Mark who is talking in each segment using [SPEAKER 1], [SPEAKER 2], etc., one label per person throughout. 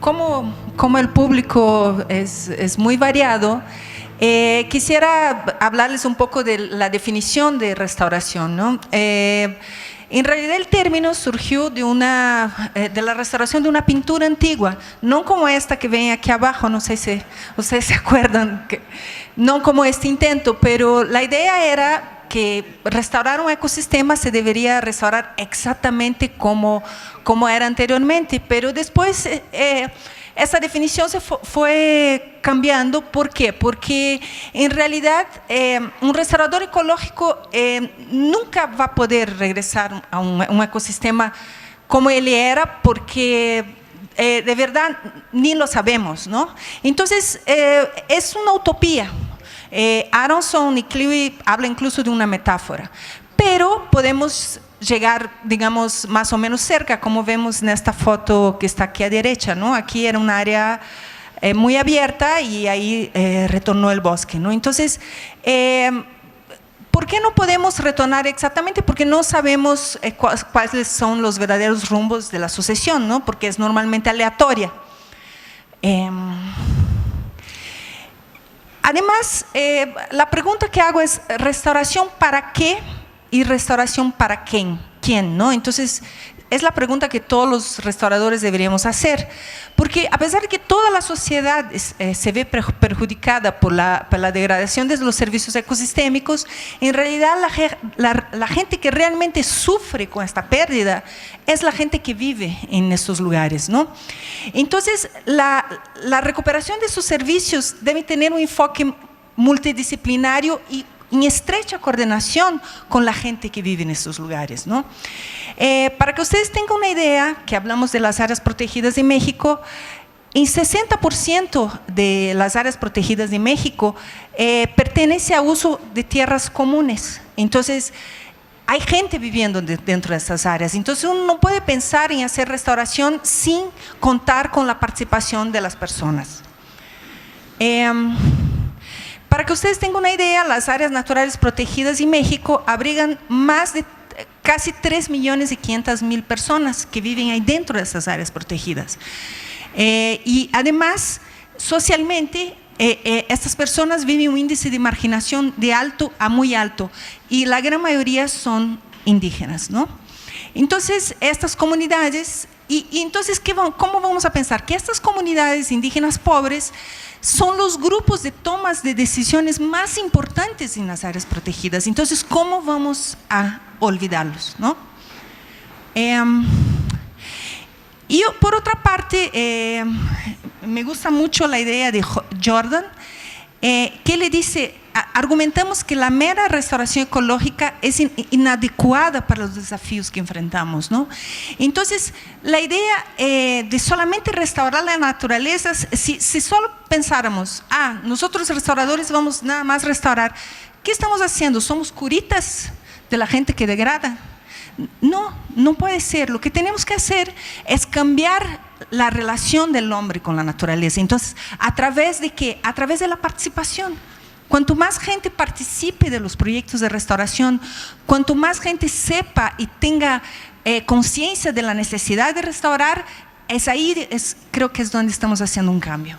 [SPEAKER 1] como el público es muy variado, quisiera hablarles un poco de la definición de restauración, ¿no? En realidad el término surgió de la restauración de una pintura antigua, no como esta que ven aquí abajo, no sé si ustedes se acuerdan, no como este intento, pero la idea era que restaurar un ecosistema se debería restaurar exactamente como era anteriormente, pero después esa definición se fue cambiando. ¿Por qué? Porque en realidad un restaurador ecológico nunca va a poder regresar a un ecosistema como él era, porque de verdad ni lo sabemos, ¿no? Entonces es una utopía. Aronson y Cleary hablan incluso de una metáfora, pero podemos llegar, digamos, más o menos cerca, como vemos en esta foto que está aquí a derecha, ¿no? Aquí era un área muy abierta y ahí retornó el bosque, ¿no? Entonces, ¿por qué no podemos retornar exactamente? Porque no sabemos cuáles son los verdaderos rumbos de la sucesión, ¿no? Porque es normalmente aleatoria. Además, la pregunta que hago es, ¿restauración para qué y restauración para quién? ¿No? Entonces, es la pregunta que todos los restauradores deberíamos hacer, porque a pesar de que toda la sociedad se ve perjudicada por la degradación de los servicios ecosistémicos, en realidad la gente que realmente sufre con esta pérdida es la gente que vive en estos lugares, ¿no? Entonces, la recuperación de sus servicios debe tener un enfoque multidisciplinario y en estrecha coordinación con la gente que vive en estos lugares, ¿no? Para que ustedes tengan una idea, que hablamos de las áreas protegidas de México, en 60% de las áreas protegidas de México pertenece a uso de tierras comunes. Entonces, hay gente viviendo dentro de estas áreas. Entonces, uno no puede pensar en hacer restauración sin contar con la participación de las personas. Para que ustedes tengan una idea, las áreas naturales protegidas de México abrigan más de casi 3.500.000 personas que viven ahí dentro de esas áreas protegidas. Y además, socialmente, estas personas viven un índice de marginación de alto a muy alto, y la gran mayoría son indígenas, ¿no? Entonces, estas comunidades, y entonces, ¿cómo vamos a pensar? Que estas comunidades indígenas pobres son los grupos de tomas de decisiones más importantes en las áreas protegidas. Entonces, ¿cómo vamos a olvidarlos, ¿no? Y por otra parte, me gusta mucho la idea de Jordan, que le dice, argumentamos que la mera restauración ecológica es inadecuada para los desafíos que enfrentamos, ¿no? Entonces, la idea de solamente restaurar la naturaleza, si solo pensáramos, nosotros restauradores vamos nada más a restaurar, ¿qué estamos haciendo? ¿Somos curitas de la gente que degrada? No, no puede ser. Lo que tenemos que hacer es cambiar la relación del hombre con la naturaleza. Entonces, ¿a través de qué? A través de la participación. Cuanto más gente participe de los proyectos de restauración, cuanto más gente sepa y tenga conciencia de la necesidad de restaurar, creo que es donde estamos haciendo un cambio.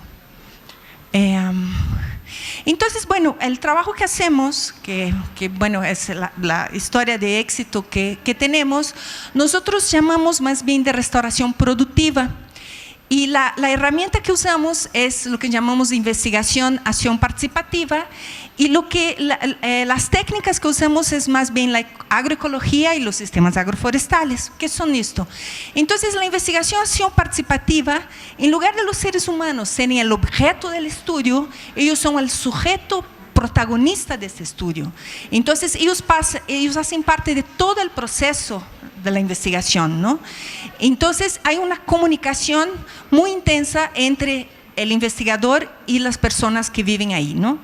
[SPEAKER 1] Entonces, bueno, el trabajo que hacemos, que bueno, es la historia de éxito que tenemos, nosotros llamamos más bien de restauración productiva. Y la herramienta que usamos es lo que llamamos de investigación, acción participativa, y las técnicas que usamos es más bien la agroecología y los sistemas agroforestales. ¿Qué son esto? Entonces, la investigación, acción participativa, en lugar de los seres humanos serem el objeto del estudio, ellos son el sujeto protagonista de este estudio. Entonces, ellos hacen parte de todo el proceso de la investigación, ¿no? Entonces, hay una comunicación muy intensa entre el investigador y las personas que viven ahí, ¿no?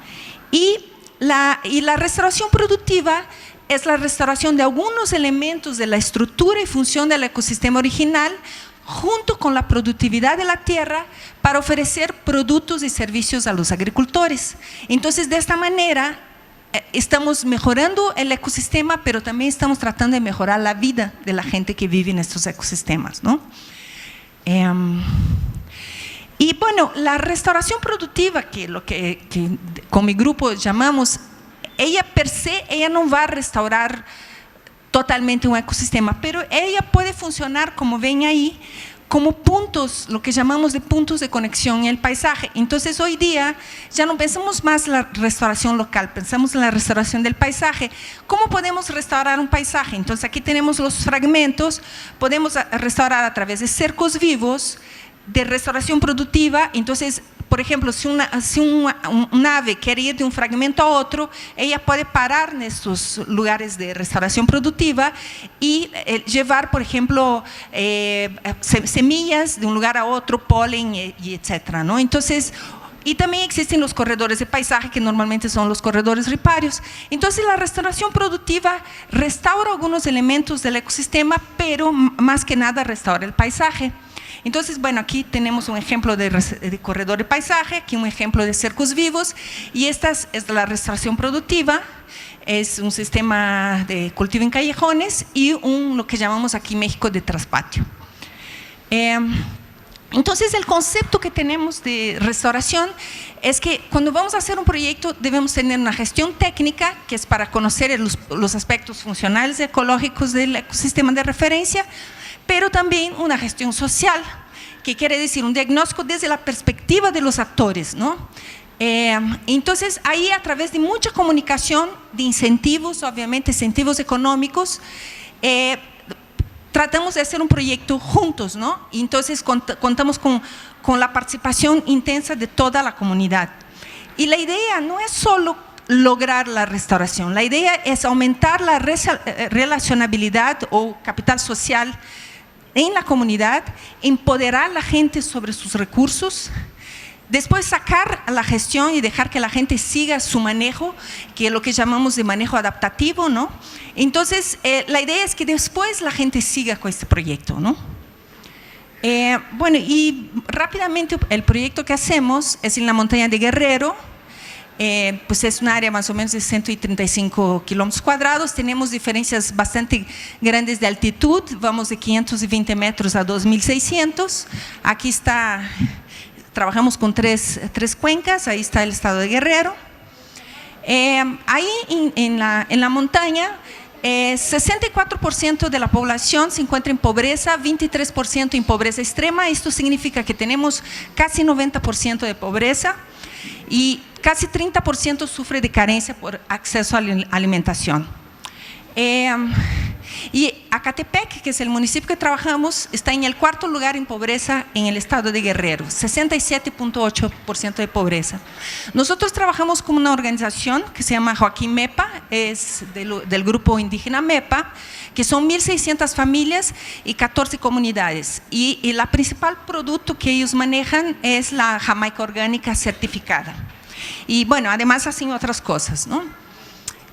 [SPEAKER 1] Y la restauración productiva es la restauración de algunos elementos de la estructura y función del ecosistema original, junto con la productividad de la tierra, para ofrecer productos y servicios a los agricultores. Entonces, de esta manera, estamos mejorando el ecosistema, pero también estamos tratando de mejorar la vida de la gente que vive en estos ecosistemas, ¿no? Y bueno, la restauración productiva, que con mi grupo llamamos, ella per se, ella no va a restaurar totalmente un ecosistema, pero ella puede funcionar, como ven ahí, como puntos, lo que llamamos de puntos de conexión en el paisaje. Entonces hoy día ya no pensamos más en la restauración local, pensamos en la restauración del paisaje. ¿Cómo podemos restaurar un paisaje? Entonces aquí tenemos los fragmentos, podemos restaurar a través de cercos vivos, de restauración productiva. Entonces, por ejemplo, si un ave quiere ir de un fragmento a otro, ella puede parar en estos lugares de restauración productiva y llevar, por ejemplo, semillas de un lugar a otro, polen y etcétera, ¿no? Entonces, y también existen los corredores de paisaje, que normalmente son los corredores riparios. Entonces, la restauración productiva restaura algunos elementos del ecosistema, pero más que nada restaura el paisaje. Entonces, bueno, aquí tenemos un ejemplo de corredor de paisaje, aquí un ejemplo de cercos vivos, y esta es la restauración productiva, es un sistema de cultivo en callejones y lo que llamamos aquí México de traspatio. Entonces, el concepto que tenemos de restauración es que cuando vamos a hacer un proyecto debemos tener una gestión técnica, que es para conocer los aspectos funcionales y ecológicos del ecosistema de referencia, pero también una gestión social, que quiere decir un diagnóstico desde la perspectiva de los actores, ¿no? Entonces, ahí a través de mucha comunicación, de incentivos, obviamente incentivos económicos, tratamos de hacer un proyecto juntos, ¿no? Entonces, contamos con la participación intensa de toda la comunidad. Y la idea no es solo lograr la restauración, la idea es aumentar la relacionabilidad o capital social en la comunidad, empoderar a la gente sobre sus recursos, después sacar a la gestión y dejar que la gente siga su manejo, que es lo que llamamos de manejo adaptativo, ¿no? Entonces, la idea es que después la gente siga con este proyecto, ¿no? Bueno, y rápidamente el proyecto que hacemos es en la montaña de Guerrero. Pues es un área más o menos de 135 kilómetros cuadrados, tenemos diferencias bastante grandes de altitud, vamos de 520 metros a 2.600, aquí está, trabajamos con tres cuencas, ahí está el estado de Guerrero. Ahí en la montaña, 64% de la población se encuentra en pobreza, 23% en pobreza extrema, esto significa que tenemos casi 90% de pobreza y casi 30% sufre de carencia por acceso a la alimentación. Y Acatepec, que es el municipio que trabajamos, está en el cuarto lugar en pobreza en el estado de Guerrero, 67.8% de pobreza. Nosotros trabajamos con una organización que se llama Joaquín Mepa, es del grupo indígena Mepa, que son 1.600 familias y 14 comunidades. Y el principal producto que ellos manejan es la jamaica orgánica certificada. Y bueno, además hacen otras cosas, ¿no?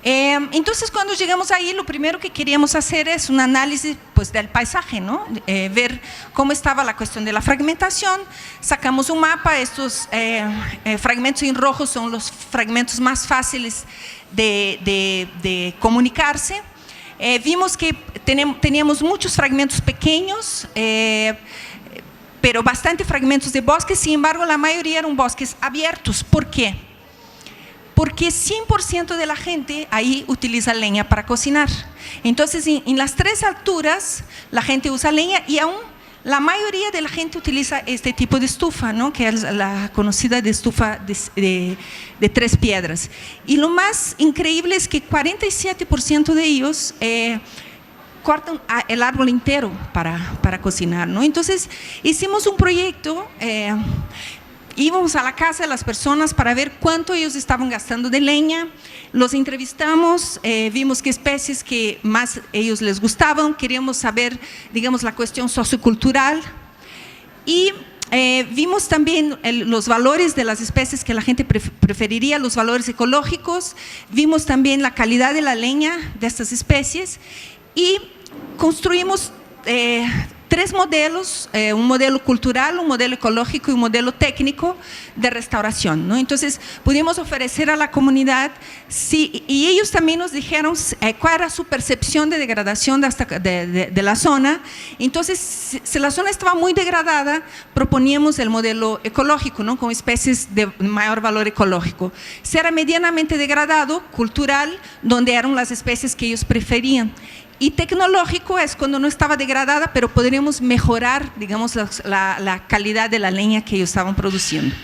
[SPEAKER 1] Entonces, cuando llegamos ahí, lo primero que queríamos hacer es un análisis pues, del paisaje, ¿no? Ver cómo estaba la cuestión de la fragmentación. Sacamos un mapa, estos fragmentos en rojo son los fragmentos más fáciles de comunicarse. Vimos que teníamos muchos fragmentos pequeños, pero bastante fragmentos de bosques, sin embargo, la mayoría eran bosques abiertos. ¿Por qué? Porque 100% de la gente ahí utiliza leña para cocinar. Entonces, en las tres alturas, la gente usa leña y aún la mayoría de la gente utiliza este tipo de estufa, ¿no? Que es la conocida de estufa de tres piedras. Y lo más increíble es que 47% de ellos cortan el árbol entero para cocinar, ¿no? Entonces, hicimos un proyecto. Íbamos a la casa de las personas para ver cuánto ellos estaban gastando de leña, los entrevistamos, vimos qué especies que más ellos les gustaban, queríamos saber, digamos, la cuestión sociocultural y vimos también los valores de las especies que la gente preferiría, los valores ecológicos, vimos también la calidad de la leña de estas especies y construimos tres modelos, un modelo cultural, un modelo ecológico y un modelo técnico de restauración, ¿no? Entonces, pudimos ofrecer a la comunidad, y ellos también nos dijeron cuál era su percepción de degradación de la zona. Entonces, si la zona estaba muy degradada, proponíamos el modelo ecológico, ¿no? Con especies de mayor valor ecológico. Si era medianamente degradado, cultural, donde eran las especies que ellos preferían. Y tecnológico es cuando no estaba degradada, pero podríamos mejorar, digamos, la calidad de la leña que ellos estaban produciendo.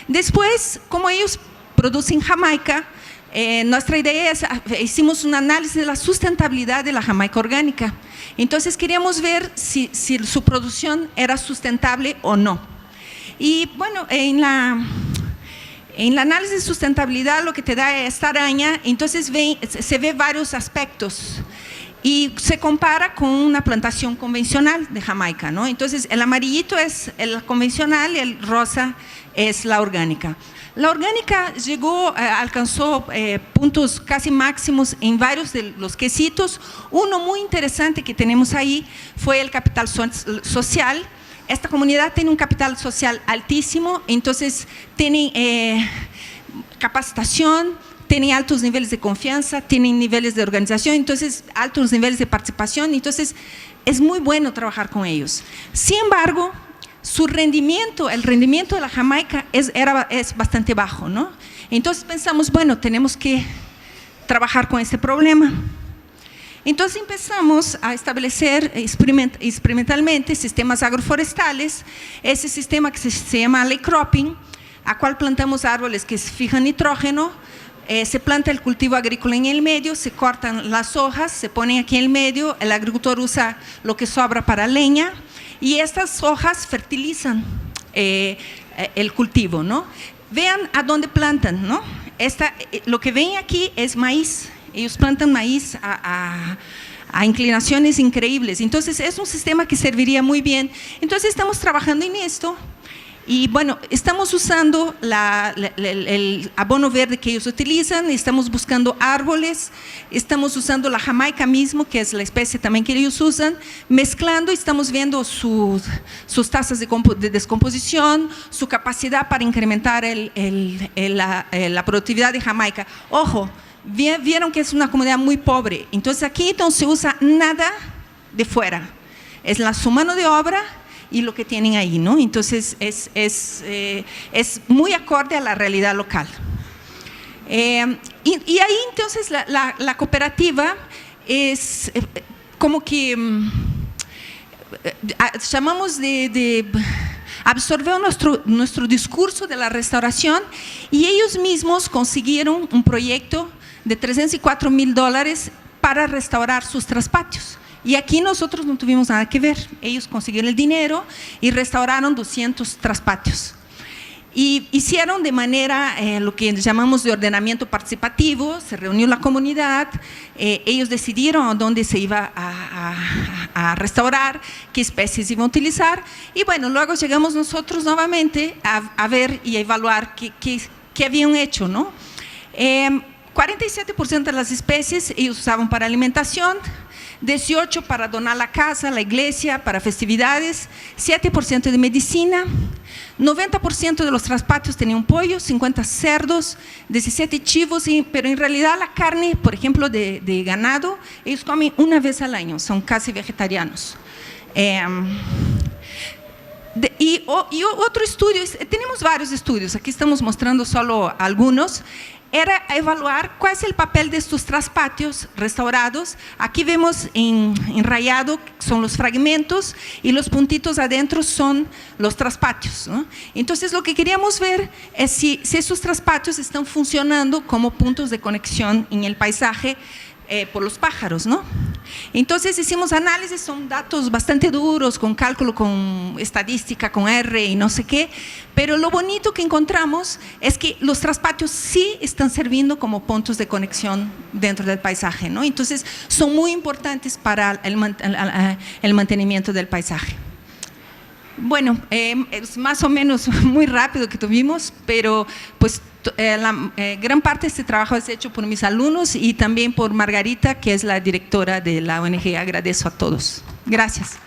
[SPEAKER 1] Después, como ellos producen jamaica, nuestra idea es, hicimos un análisis de la sustentabilidad de la jamaica orgánica. Entonces queríamos ver si su producción era sustentable o no. Y bueno, en el análisis de sustentabilidad lo que te da esta araña, entonces se ve varios aspectos y se compara con una plantación convencional de jamaica, ¿no? Entonces el amarillito es el convencional y el rosa es la orgánica. La orgánica alcanzó puntos casi máximos en varios de los quesitos. Uno muy interesante que tenemos ahí fue el capital social. Esta comunidad tiene un capital social altísimo, entonces tiene capacitación, tiene altos niveles de confianza, tiene niveles de organización, entonces altos niveles de participación, entonces es muy bueno trabajar con ellos. Sin embargo, su rendimiento, el rendimiento de la jamaica es bastante bajo, ¿no? Entonces pensamos, bueno, tenemos que trabajar con este problema. Entonces empezamos a establecer experimentalmente sistemas agroforestales, ese sistema que se llama ley cropping, a cual plantamos árboles que fijan nitrógeno, se planta el cultivo agrícola en el medio, se cortan las hojas, se ponen aquí en el medio, el agricultor usa lo que sobra para leña y estas hojas fertilizan el cultivo, ¿no? Vean a dónde plantan, ¿no? Lo que ven aquí es maíz. Ellos plantan maíz a inclinaciones increíbles. Entonces, es un sistema que serviría muy bien. Entonces, estamos trabajando en esto. Y bueno, estamos usando el abono verde que ellos utilizan, estamos buscando árboles, estamos usando la jamaica mismo, que es la especie también que ellos usan, mezclando y estamos viendo sus tasas de descomposición, su capacidad para incrementar la productividad de jamaica. Ojo, vieron que es una comunidad muy pobre, entonces aquí no se usa nada de fuera, es su mano de obra y lo que tienen ahí, ¿no? Entonces es muy acorde a la realidad local. Y ahí entonces la cooperativa es como que llamamos de absorbió nuestro discurso de la restauración y ellos mismos consiguieron un proyecto de $304,000 para restaurar sus traspatios. Y aquí nosotros no tuvimos nada que ver. Ellos consiguieron el dinero y restauraron 200 traspatios. Y hicieron de manera, lo que llamamos de ordenamiento participativo, se reunió la comunidad, ellos decidieron a dónde se iba a restaurar, qué especies iban a utilizar, y bueno, luego llegamos nosotros nuevamente a ver y a evaluar qué habían hecho, ¿no? 47% de las especies ellos usaban para alimentación, 18% para donar a la casa, a la iglesia, para festividades, 7% de medicina, 90% de los traspatios tenían pollo, 50 cerdos, 17 chivos, pero en realidad la carne, por ejemplo, de ganado, ellos comen una vez al año, son casi vegetarianos. Y otro estudio, tenemos varios estudios, aquí estamos mostrando solo algunos, era evaluar cuál es el papel de estos traspatios restaurados. Aquí vemos en rayado son los fragmentos y los puntitos adentro son los traspatios, ¿no? Entonces lo que queríamos ver es si esos traspatios están funcionando como puntos de conexión en el paisaje por los pájaros, ¿no? Entonces hicimos análisis, son datos bastante duros, con cálculo, con estadística, con R y no sé qué, pero lo bonito que encontramos es que los traspatios sí están sirviendo como puntos de conexión dentro del paisaje, ¿no? Entonces son muy importantes para el mantenimiento del paisaje. Bueno, es más o menos muy rápido que tuvimos, pero pues gran parte de este trabajo es hecho por mis alumnos y también por Margarita, que es la directora de la ONG. Agradezco a todos. Gracias.